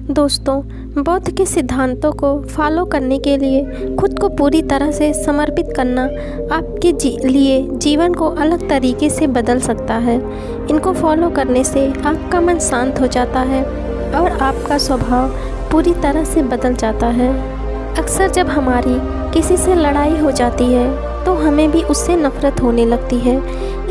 दोस्तों, बौद्ध के सिद्धांतों को फॉलो करने के लिए खुद को पूरी तरह से समर्पित करना आपके लिए जीवन को अलग तरीके से बदल सकता है। इनको फॉलो करने से आपका मन शांत हो जाता है और आपका स्वभाव पूरी तरह से बदल जाता है। अक्सर जब हमारी किसी से लड़ाई हो जाती है तो हमें भी उससे नफ़रत होने लगती है।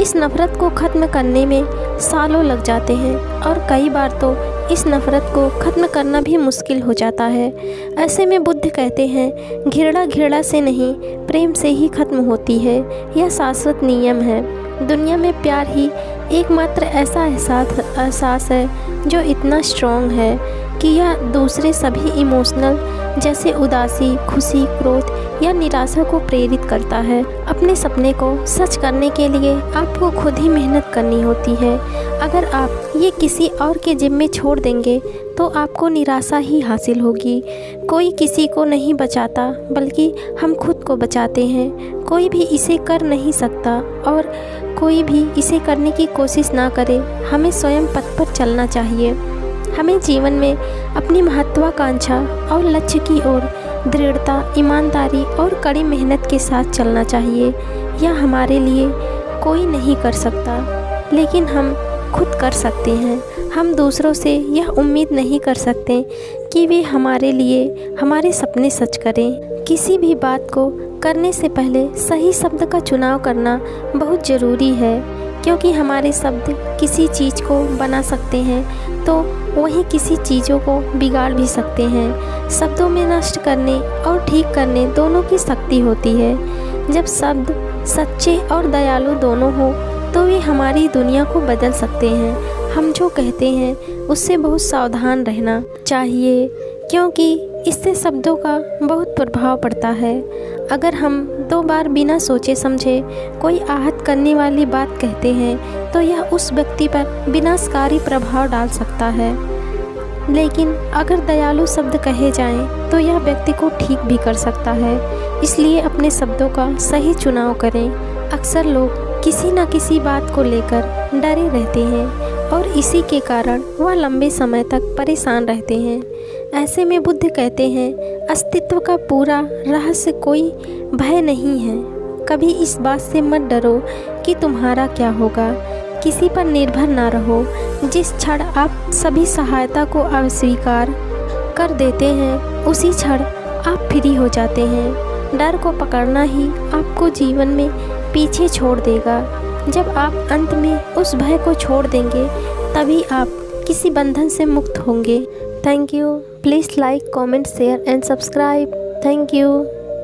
इस नफ़रत को ख़त्म करने में सालों लग जाते हैं और कई बार तो इस नफ़रत को ख़त्म करना भी मुश्किल हो जाता है। ऐसे में बुद्ध कहते हैं, घृणा घृणा से नहीं प्रेम से ही ख़त्म होती है। यह शाश्वत नियम है। दुनिया में प्यार ही एकमात्र ऐसा एहसास है जो इतना स्ट्रॉन्ग है कि यह दूसरे सभी इमोशनल जैसे उदासी, खुशी, क्रोध या निराशा को प्रेरित करता है। अपने सपने को सच करने के लिए आपको खुद ही मेहनत करनी होती है। अगर आप ये किसी और के जिम्मे छोड़ देंगे तो आपको निराशा ही हासिल होगी। कोई किसी को नहीं बचाता बल्कि हम खुद को बचाते हैं। कोई भी इसे कर नहीं सकता और कोई भी इसे करने की कोशिश ना करे। हमें स्वयं पथ पर चलना चाहिए। हमें जीवन में अपनी महत्वाकांक्षा और लक्ष्य की ओर दृढ़ता, ईमानदारी और कड़ी मेहनत के साथ चलना चाहिए। यह हमारे लिए कोई नहीं कर सकता, लेकिन हम खुद कर सकते हैं। हम दूसरों से यह उम्मीद नहीं कर सकते कि वे हमारे लिए हमारे सपने सच करें। किसी भी बात को करने से पहले सही शब्द का चुनाव करना बहुत ज़रूरी है, क्योंकि हमारे शब्द किसी चीज़ को बना सकते हैं तो वहीं किसी चीज़ों को बिगाड़ भी सकते हैं। शब्दों में नष्ट करने और ठीक करने दोनों की शक्ति होती है। जब शब्द सच्चे और दयालु दोनों हो तो वे हमारी दुनिया को बदल सकते हैं। हम जो कहते हैं उससे बहुत सावधान रहना चाहिए, क्योंकि इससे शब्दों का बहुत प्रभाव पड़ता है। अगर हम 2 बार बिना सोचे समझे कोई आहत करने वाली बात कहते हैं तो यह उस व्यक्ति पर विनाशकारी प्रभाव डाल सकता है। लेकिन अगर दयालु शब्द कहे जाएं तो यह व्यक्ति को ठीक भी कर सकता है। इसलिए अपने शब्दों का सही चुनाव करें। अक्सर लोग किसी न किसी बात को लेकर डरे रहते हैं और इसी के कारण वह लंबे समय तक परेशान रहते हैं। ऐसे में बुद्ध कहते हैं, अस्तित्व का पूरा रहस्य कोई भय नहीं है। कभी इस बात से मत डरो कि तुम्हारा क्या होगा। किसी पर निर्भर ना रहो। जिस क्षण आप सभी सहायता को अस्वीकार कर देते हैं उसी क्षण आप फ्री हो जाते हैं। डर को पकड़ना ही आपको जीवन में पीछे छोड़ देगा। जब आप अंत में उस भय को छोड़ देंगे तभी आप किसी बंधन से मुक्त होंगे। Thank you. Please like, comment, share and subscribe. Thank you.